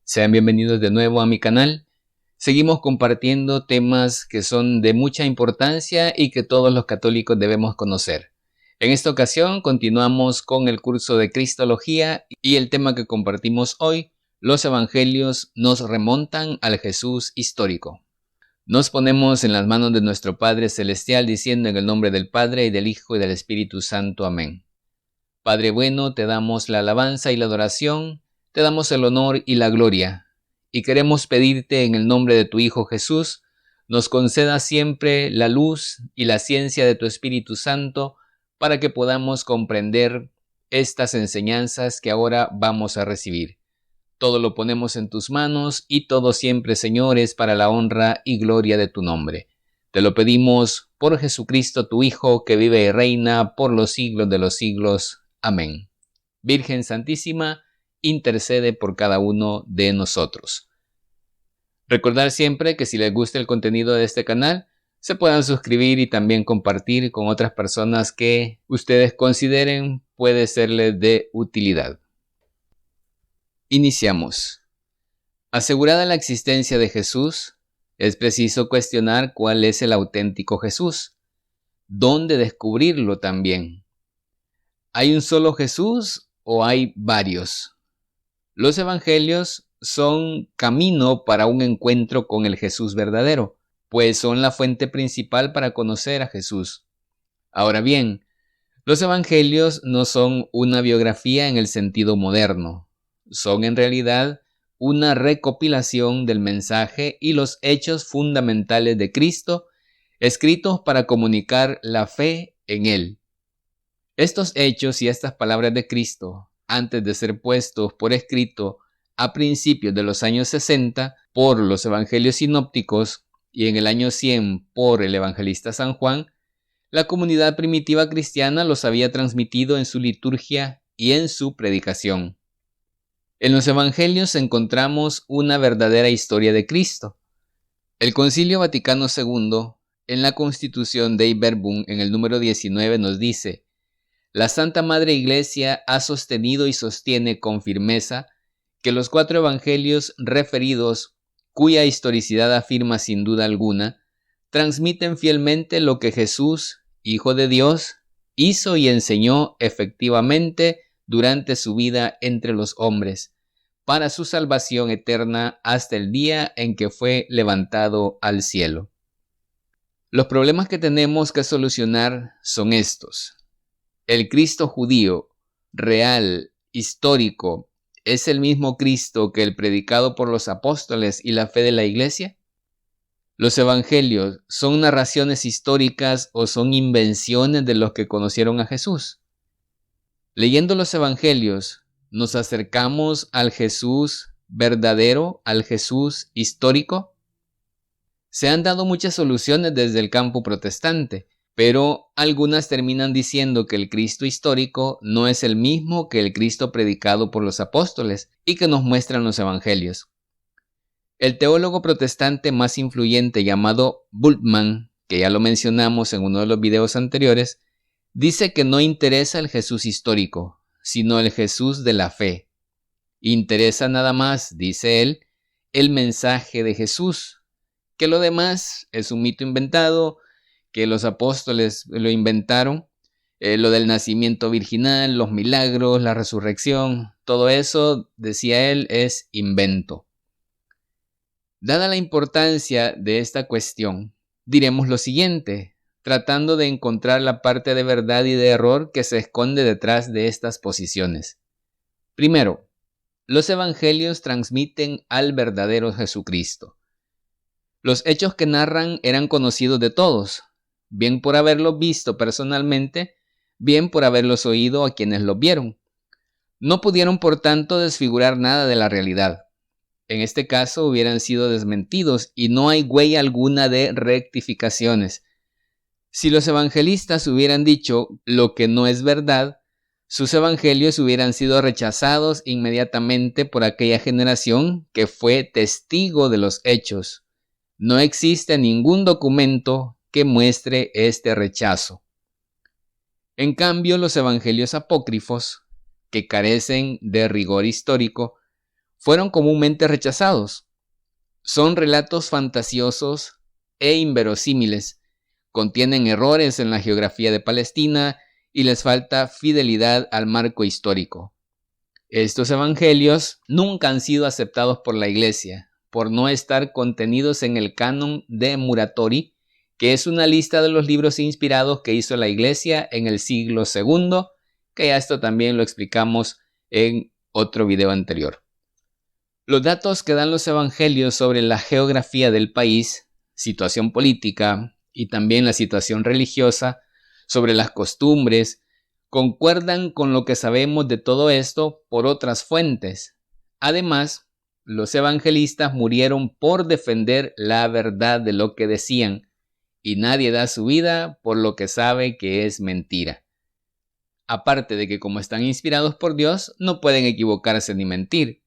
Sean bienvenidos de nuevo a mi canal. Seguimos compartiendo temas que son de mucha importancia y que todos los católicos debemos conocer. En esta ocasión continuamos con el curso de Cristología y el tema que compartimos hoy, los evangelios nos remontan al Jesús histórico. Nos ponemos en las manos de nuestro Padre Celestial diciendo en el nombre del Padre y del Hijo y del Espíritu Santo. Amén. Padre bueno, te damos la alabanza y la adoración, te damos el honor y la gloria, y queremos pedirte en el nombre de tu Hijo Jesús, nos conceda siempre la luz y la ciencia de tu Espíritu Santo para que podamos comprender estas enseñanzas que ahora vamos a recibir. Todo lo ponemos en tus manos y todo siempre, Señor, es para la honra y gloria de tu nombre. Te lo pedimos por Jesucristo, tu Hijo, que vive y reina por los siglos de los siglos. Amén. Virgen Santísima, intercede por cada uno de nosotros. Recordar siempre que si les gusta el contenido de este canal, se puedan suscribir y también compartir con otras personas que ustedes consideren puede serles de utilidad. Iniciamos. Asegurada la existencia de Jesús, es preciso cuestionar cuál es el auténtico Jesús. ¿Dónde descubrirlo también? ¿Hay un solo Jesús o hay varios? Los evangelios son camino para un encuentro con el Jesús verdadero, pues son la fuente principal para conocer a Jesús. Ahora bien, los evangelios no son una biografía en el sentido moderno, son en realidad una recopilación del mensaje y los hechos fundamentales de Cristo, escritos para comunicar la fe en Él. Estos hechos y estas palabras de Cristo, antes de ser puestos por escrito a principios de los años 60 por los evangelios sinópticos y en el año 100 por el evangelista San Juan, la comunidad primitiva cristiana los había transmitido en su liturgia y en su predicación. En los evangelios encontramos una verdadera historia de Cristo. El Concilio Vaticano II, en la Constitución Dei Verbum, en el número 19, nos dice: la Santa Madre Iglesia ha sostenido y sostiene con firmeza que los 4 evangelios referidos, cuya historicidad afirma sin duda alguna, transmiten fielmente lo que Jesús, Hijo de Dios, hizo y enseñó efectivamente durante su vida entre los hombres, para su salvación eterna hasta el día en que fue levantado al cielo. Los problemas que tenemos que solucionar son estos. ¿El Cristo judío, real, histórico, es el mismo Cristo que el predicado por los apóstoles y la fe de la Iglesia? ¿Los evangelios son narraciones históricas o son invenciones de los que conocieron a Jesús? Leyendo los evangelios, ¿nos acercamos al Jesús verdadero, al Jesús histórico? Se han dado muchas soluciones desde el campo protestante, pero algunas terminan diciendo que el Cristo histórico no es el mismo que el Cristo predicado por los apóstoles y que nos muestran los evangelios. El teólogo protestante más influyente llamado Bultmann, que ya lo mencionamos en uno de los videos anteriores, dice que no interesa el Jesús histórico, sino el Jesús de la fe. Interesa nada más, dice él, el mensaje de Jesús, que lo demás es un mito inventado, que los apóstoles lo inventaron, lo del nacimiento virginal, los milagros, la resurrección, todo eso, decía él, es invento. Dada la importancia de esta cuestión, diremos lo siguiente, tratando de encontrar la parte de verdad y de error que se esconde detrás de estas posiciones. Primero, los evangelios transmiten al verdadero Jesucristo. Los hechos que narran eran conocidos de todos, bien por haberlos visto personalmente, bien por haberlos oído a quienes los vieron. No pudieron, por tanto, desfigurar nada de la realidad. En este caso hubieran sido desmentidos y no hay huella alguna de rectificaciones. Si los evangelistas hubieran dicho lo que no es verdad, sus evangelios hubieran sido rechazados inmediatamente por aquella generación que fue testigo de los hechos. No existe ningún documento que muestre este rechazo. En cambio, los evangelios apócrifos, que carecen de rigor histórico, fueron comúnmente rechazados. Son relatos fantasiosos e inverosímiles, contienen errores en la geografía de Palestina y les falta fidelidad al marco histórico. Estos evangelios nunca han sido aceptados por la Iglesia, por no estar contenidos en el canon de Muratori, que es una lista de los libros inspirados que hizo la Iglesia en el siglo II, que ya esto también lo explicamos en otro video anterior. Los datos que dan los evangelios sobre la geografía del país, situación política y también la situación religiosa, sobre las costumbres, concuerdan con lo que sabemos de todo esto por otras fuentes. Además, los evangelistas murieron por defender la verdad de lo que decían, y nadie da su vida por lo que sabe que es mentira. Aparte de que como están inspirados por Dios, no pueden equivocarse ni mentir.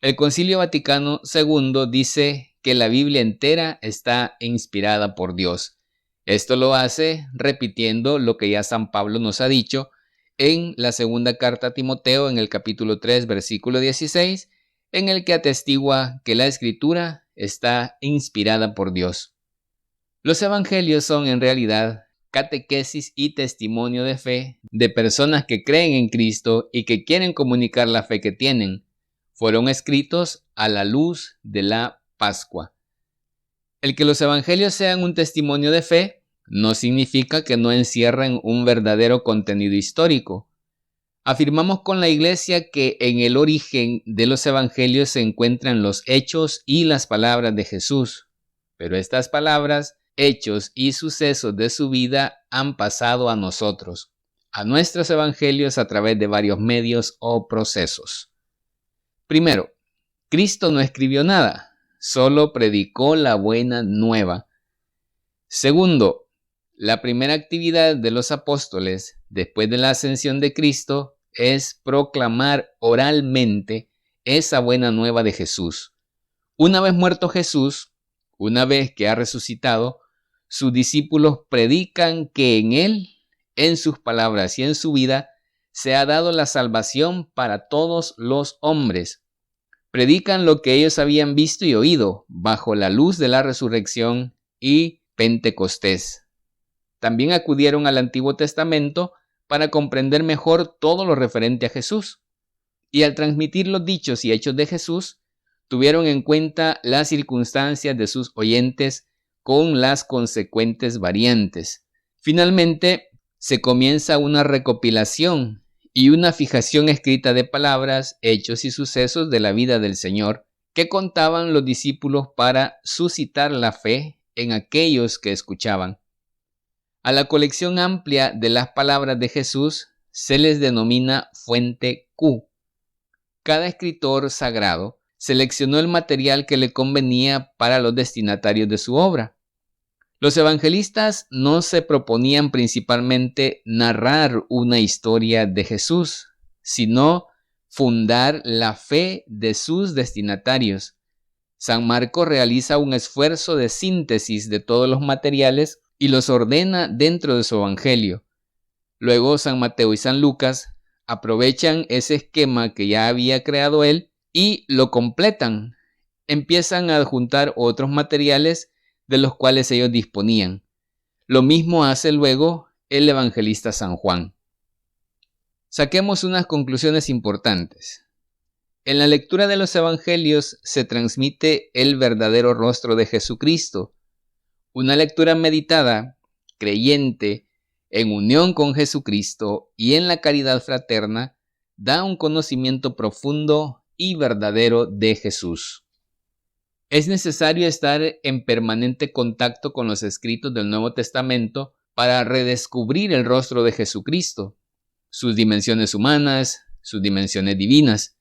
El Concilio Vaticano II dice que la Biblia entera está inspirada por Dios. Esto lo hace repitiendo lo que ya San Pablo nos ha dicho en la segunda carta a Timoteo, en el capítulo 3, versículo 16, en el que atestigua que la Escritura está inspirada por Dios. Los evangelios son en realidad catequesis y testimonio de fe de personas que creen en Cristo y que quieren comunicar la fe que tienen. Fueron escritos a la luz de la Pascua. El que los evangelios sean un testimonio de fe no significa que no encierren un verdadero contenido histórico. Afirmamos con la Iglesia que en el origen de los evangelios se encuentran los hechos y las palabras de Jesús, pero estas palabras, hechos y sucesos de su vida han pasado a nosotros, a nuestros evangelios a través de varios medios o procesos. Primero, Cristo no escribió nada, solo predicó la buena nueva. Segundo, la primera actividad de los apóstoles después de la ascensión de Cristo es proclamar oralmente esa buena nueva de Jesús. Una vez muerto Jesús, una vez que ha resucitado, sus discípulos predican que en Él, en sus palabras y en su vida, se ha dado la salvación para todos los hombres. Predican lo que ellos habían visto y oído bajo la luz de la resurrección y Pentecostés. También acudieron al Antiguo Testamento para comprender mejor todo lo referente a Jesús. Y al transmitir los dichos y hechos de Jesús, tuvieron en cuenta las circunstancias de sus oyentes con las consecuentes variantes. Finalmente, se comienza una recopilación y una fijación escrita de palabras, hechos y sucesos de la vida del Señor que contaban los discípulos para suscitar la fe en aquellos que escuchaban. A la colección amplia de las palabras de Jesús se les denomina fuente Q. Cada escritor sagrado seleccionó el material que le convenía para los destinatarios de su obra. Los evangelistas no se proponían principalmente narrar una historia de Jesús, sino fundar la fe de sus destinatarios. San Marcos realiza un esfuerzo de síntesis de todos los materiales y los ordena dentro de su evangelio. Luego San Mateo y San Lucas aprovechan ese esquema que ya había creado él y lo completan. Empiezan a adjuntar otros materiales de los cuales ellos disponían. Lo mismo hace luego el evangelista San Juan. Saquemos unas conclusiones importantes. En la lectura de los evangelios se transmite el verdadero rostro de Jesucristo. Una lectura meditada, creyente, en unión con Jesucristo y en la caridad fraterna, da un conocimiento profundo y verdadero de Jesús. Es necesario estar en permanente contacto con los escritos del Nuevo Testamento para redescubrir el rostro de Jesucristo, sus dimensiones humanas, sus dimensiones divinas.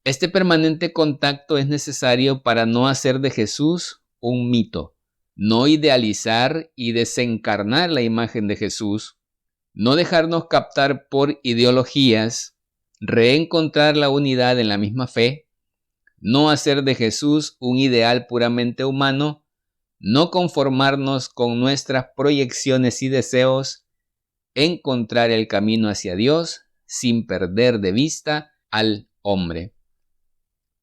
Este permanente contacto es necesario para no hacer de Jesús un mito, no idealizar y desencarnar la imagen de Jesús, no dejarnos captar por ideologías, reencontrar la unidad en la misma fe, no hacer de Jesús un ideal puramente humano, no conformarnos con nuestras proyecciones y deseos, encontrar el camino hacia Dios sin perder de vista al hombre.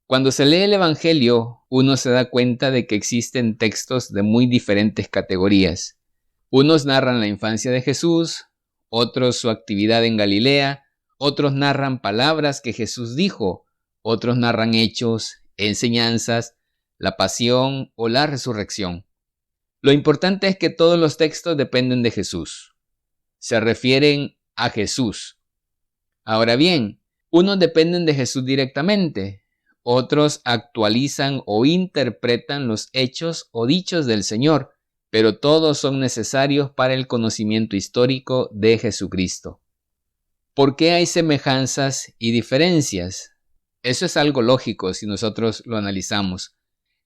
Cuando se lee el Evangelio, uno se da cuenta de que existen textos de muy diferentes categorías. Unos narran la infancia de Jesús, otros su actividad en Galilea, otros narran palabras que Jesús dijo, otros narran hechos, enseñanzas, la pasión o la resurrección. Lo importante es que todos los textos dependen de Jesús. Se refieren a Jesús. Ahora bien, unos dependen de Jesús directamente, otros actualizan o interpretan los hechos o dichos del Señor, pero todos son necesarios para el conocimiento histórico de Jesucristo. ¿Por qué hay semejanzas y diferencias? Eso es algo lógico si nosotros lo analizamos.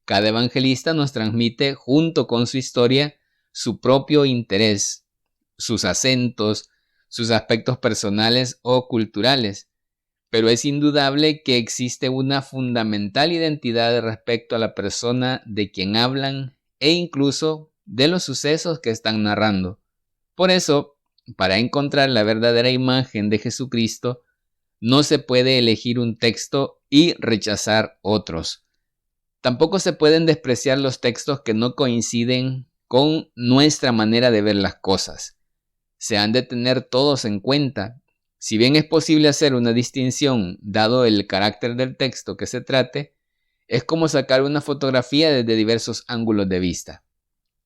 Cada evangelista nos transmite, junto con su historia, su propio interés, sus acentos, sus aspectos personales o culturales. Pero es indudable que existe una fundamental identidad respecto a la persona de quien hablan e incluso de los sucesos que están narrando. Por eso, para encontrar la verdadera imagen de Jesucristo, no se puede elegir un texto y rechazar otros. Tampoco se pueden despreciar los textos que no coinciden con nuestra manera de ver las cosas. Se han de tener todos en cuenta. Si bien es posible hacer una distinción dado el carácter del texto que se trate, es como sacar una fotografía desde diversos ángulos de vista.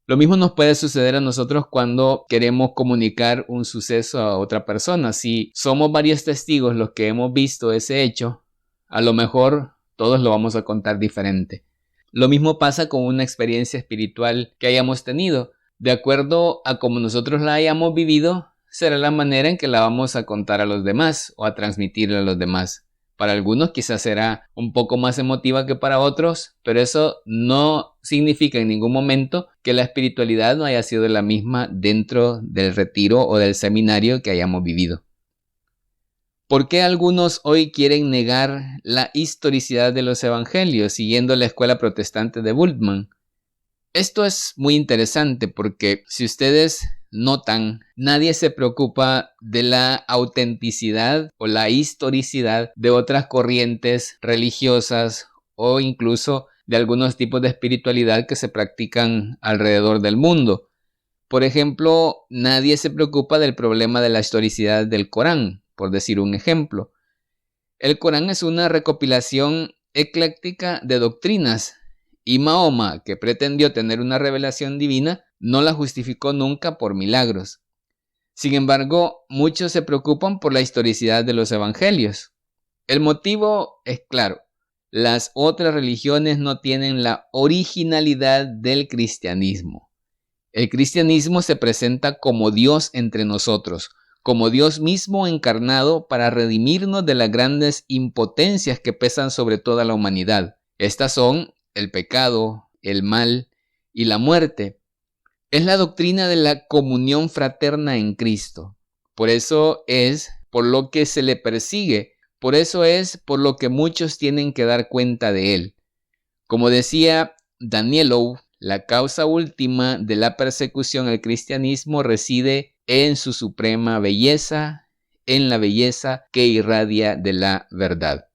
Lo mismo nos puede suceder a nosotros cuando queremos comunicar un suceso a otra persona. Si somos varios testigos los que hemos visto ese hecho, a lo mejor todos lo vamos a contar diferente. Lo mismo pasa con una experiencia espiritual que hayamos tenido. De acuerdo a cómo nosotros la hayamos vivido, será la manera en que la vamos a contar a los demás o a transmitirla a los demás. Para algunos quizás será un poco más emotiva que para otros, pero eso no significa en ningún momento que la espiritualidad no haya sido la misma dentro del retiro o del seminario que hayamos vivido. ¿Por qué algunos hoy quieren negar la historicidad de los evangelios siguiendo la escuela protestante de Bultmann? Esto es muy interesante porque si ustedes notan, nadie se preocupa de la autenticidad o la historicidad de otras corrientes religiosas o incluso de algunos tipos de espiritualidad que se practican alrededor del mundo. Por ejemplo, nadie se preocupa del problema de la historicidad del Corán, por decir un ejemplo. El Corán es una recopilación ecléctica de doctrinas y Mahoma, que pretendió tener una revelación divina, no la justificó nunca por milagros. Sin embargo, muchos se preocupan por la historicidad de los evangelios. El motivo es claro. Las otras religiones no tienen la originalidad del cristianismo. El cristianismo se presenta como Dios entre nosotros, como Dios mismo encarnado para redimirnos de las grandes impotencias que pesan sobre toda la humanidad. Estas son el pecado, el mal y la muerte. Es la doctrina de la comunión fraterna en Cristo. Por eso es por lo que se le persigue. Por eso es por lo que muchos tienen que dar cuenta de él. Como decía Danielou, la causa última de la persecución al cristianismo reside en su suprema belleza, en la belleza que irradia de la verdad.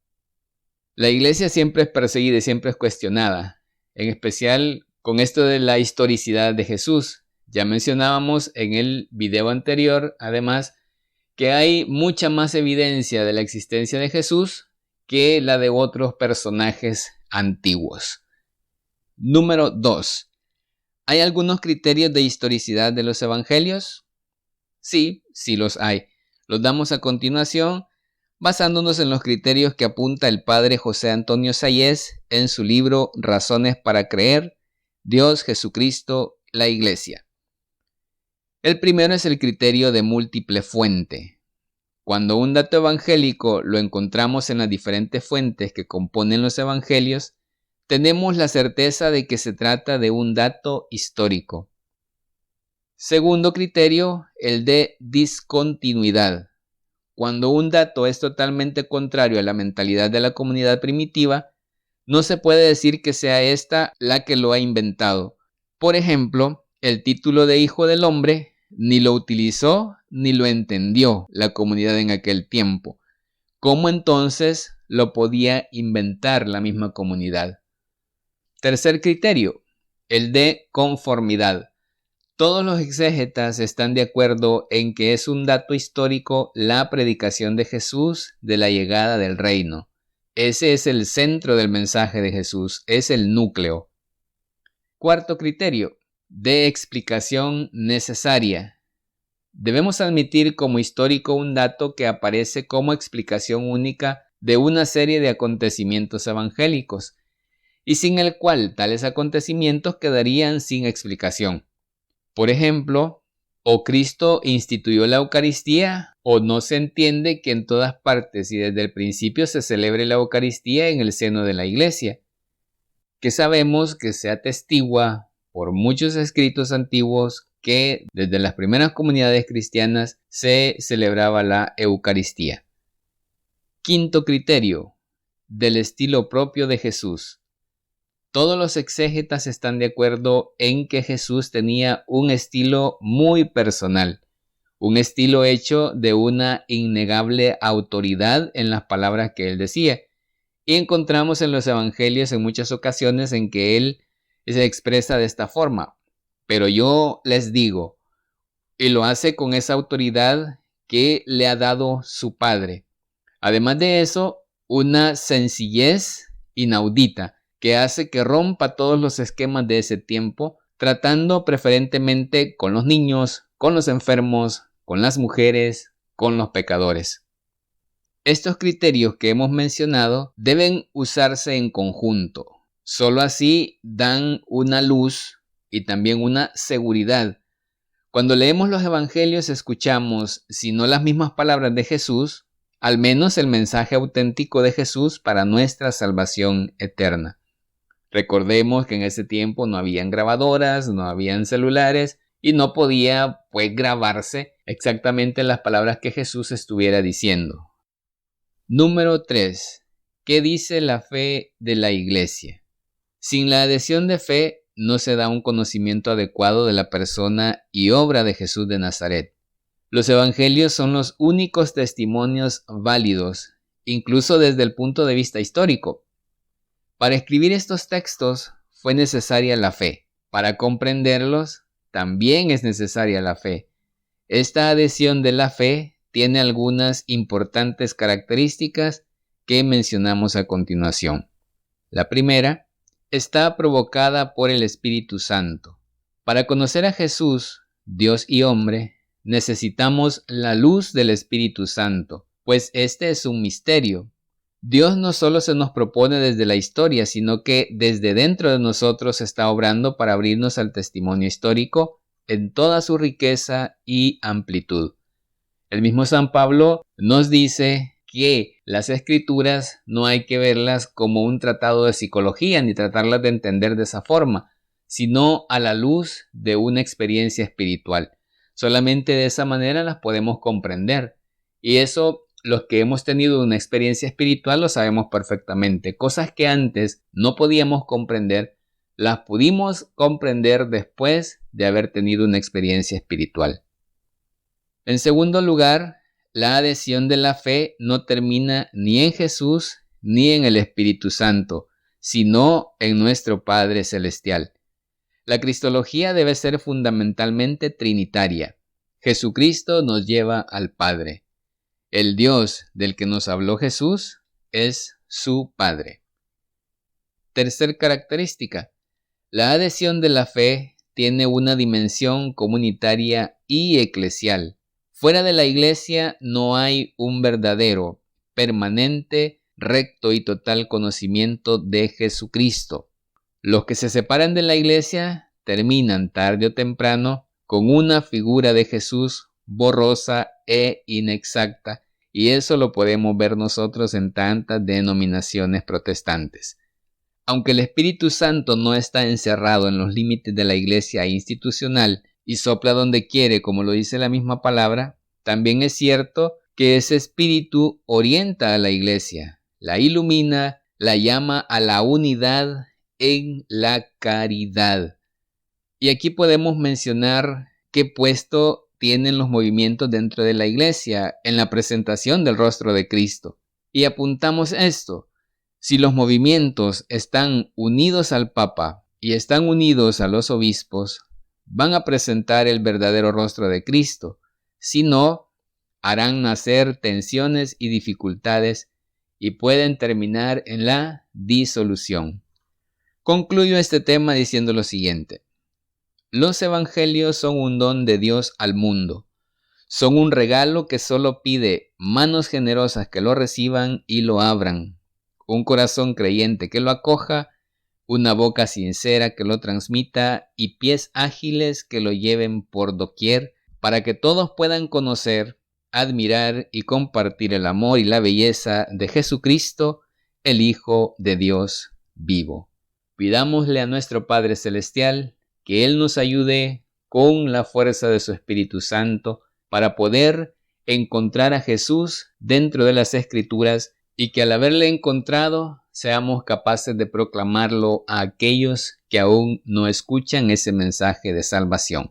La iglesia siempre es perseguida y siempre es cuestionada, en especial con esto de la historicidad de Jesús. Ya mencionábamos en el video anterior, además, que hay mucha más evidencia de la existencia de Jesús que la de otros personajes antiguos. Número 2. ¿Hay algunos criterios de historicidad de los evangelios? Sí, sí los hay. Los damos a continuación basándonos en los criterios que apunta el padre José Antonio Sayés en su libro Razones para creer, Dios, Jesucristo, la Iglesia. El primero es el criterio de múltiple fuente. Cuando un dato evangélico lo encontramos en las diferentes fuentes que componen los evangelios, tenemos la certeza de que se trata de un dato histórico. Segundo criterio, el de discontinuidad. Cuando un dato es totalmente contrario a la mentalidad de la comunidad primitiva, no se puede decir que sea esta la que lo ha inventado. Por ejemplo, el título de Hijo del Hombre ni lo utilizó ni lo entendió la comunidad en aquel tiempo. ¿Cómo entonces lo podía inventar la misma comunidad. Tercer criterio, el de conformidad. Todos los exégetas están de acuerdo en que es un dato histórico la predicación de Jesús de la llegada del reino. Ese es el centro del mensaje de Jesús, es el núcleo. Cuarto criterio, de explicación necesaria. Debemos admitir como histórico un dato que aparece como explicación única de una serie de acontecimientos evangélicos, y sin el cual tales acontecimientos quedarían sin explicación. Por ejemplo, o Cristo instituyó la Eucaristía, o no se entiende que en todas partes y desde el principio se celebre la Eucaristía en el seno de la Iglesia, que sabemos que se atestigua por muchos escritos antiguos que desde las primeras comunidades cristianas se celebraba la Eucaristía. Quinto criterio, del estilo propio de Jesús. Todos los exégetas están de acuerdo en que Jesús tenía un estilo muy personal, un estilo hecho de una innegable autoridad en las palabras que él decía. Y encontramos en los evangelios en muchas ocasiones en que él se expresa de esta forma. Pero yo les digo, y lo hace con esa autoridad que le ha dado su Padre. Además de eso, una sencillez inaudita que hace que rompa todos los esquemas de ese tiempo, tratando preferentemente con los niños, con los enfermos, con las mujeres, con los pecadores. Estos criterios que hemos mencionado deben usarse en conjunto. Solo así dan una luz y también una seguridad. Cuando leemos los evangelios escuchamos, si no las mismas palabras de Jesús, al menos el mensaje auténtico de Jesús para nuestra salvación eterna. Recordemos que en ese tiempo no habían grabadoras, no habían celulares y no podía grabarse exactamente las palabras que Jesús estuviera diciendo. Número 3. ¿Qué dice la fe de la Iglesia? Sin la adhesión de fe no se da un conocimiento adecuado de la persona y obra de Jesús de Nazaret. Los evangelios son los únicos testimonios válidos, incluso desde el punto de vista histórico. Para escribir estos textos fue necesaria la fe. Para comprenderlos también es necesaria la fe. Esta adhesión de la fe tiene algunas importantes características que mencionamos a continuación. La primera está provocada por el Espíritu Santo. Para conocer a Jesús, Dios y hombre, necesitamos la luz del Espíritu Santo, pues este es un misterio. Dios no solo se nos propone desde la historia, sino que desde dentro de nosotros está obrando para abrirnos al testimonio histórico en toda su riqueza y amplitud. El mismo San Pablo nos dice que las Escrituras no hay que verlas como un tratado de psicología ni tratarlas de entender de esa forma, sino a la luz de una experiencia espiritual. Solamente de esa manera las podemos comprender. Y eso, los que hemos tenido una experiencia espiritual lo sabemos perfectamente. Cosas que antes no podíamos comprender, las pudimos comprender después de haber tenido una experiencia espiritual. En segundo lugar, la adhesión de la fe no termina ni en Jesús ni en el Espíritu Santo, sino en nuestro Padre Celestial. La cristología debe ser fundamentalmente trinitaria. Jesucristo nos lleva al Padre. El Dios del que nos habló Jesús es su Padre. Tercer característica. La adhesión de la fe tiene una dimensión comunitaria y eclesial. Fuera de la iglesia no hay un verdadero, permanente, recto y total conocimiento de Jesucristo. Los que se separan de la iglesia terminan tarde o temprano con una figura de Jesús borrosa e inexacta, y eso lo podemos ver nosotros en tantas denominaciones protestantes. Aunque el Espíritu Santo no está encerrado en los límites de la iglesia institucional y sopla donde quiere, como lo dice la misma palabra, también es cierto que ese Espíritu orienta a la iglesia, la ilumina, la llama a la unidad en la caridad. Y aquí podemos mencionar qué puesto tienen los movimientos dentro de la iglesia en la presentación del rostro de Cristo. Y apuntamos esto: si los movimientos están unidos al Papa y están unidos a los obispos, van a presentar el verdadero rostro de Cristo. Si no, harán nacer tensiones y dificultades y pueden terminar en la disolución. Concluyo este tema diciendo lo siguiente: los evangelios son un don de Dios al mundo. Son un regalo que solo pide manos generosas que lo reciban y lo abran, un corazón creyente que lo acoja, una boca sincera que lo transmita y pies ágiles que lo lleven por doquier para que todos puedan conocer, admirar y compartir el amor y la belleza de Jesucristo, el Hijo de Dios vivo. Pidámosle a nuestro Padre Celestial que Él nos ayude con la fuerza de su Espíritu Santo para poder encontrar a Jesús dentro de las Escrituras y que al haberle encontrado seamos capaces de proclamarlo a aquellos que aún no escuchan ese mensaje de salvación.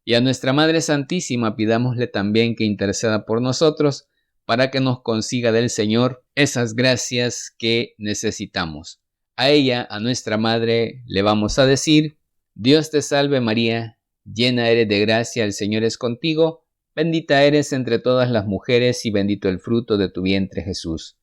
Y a nuestra Madre Santísima pidámosle también que interceda por nosotros para que nos consiga del Señor esas gracias que necesitamos. A ella, a nuestra Madre, le vamos a decir: Dios te salve María, llena eres de gracia, el Señor es contigo, bendita eres entre todas las mujeres y bendito el fruto de tu vientre Jesús.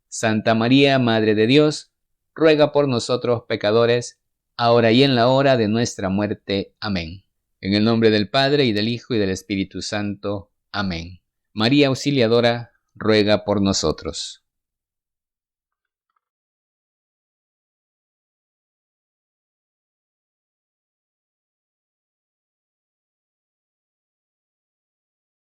Santa María, Madre de Dios, ruega por nosotros pecadores, ahora y en la hora de nuestra muerte. Amén. En el nombre del Padre, y del Hijo, y del Espíritu Santo. Amén. María Auxiliadora, ruega por nosotros.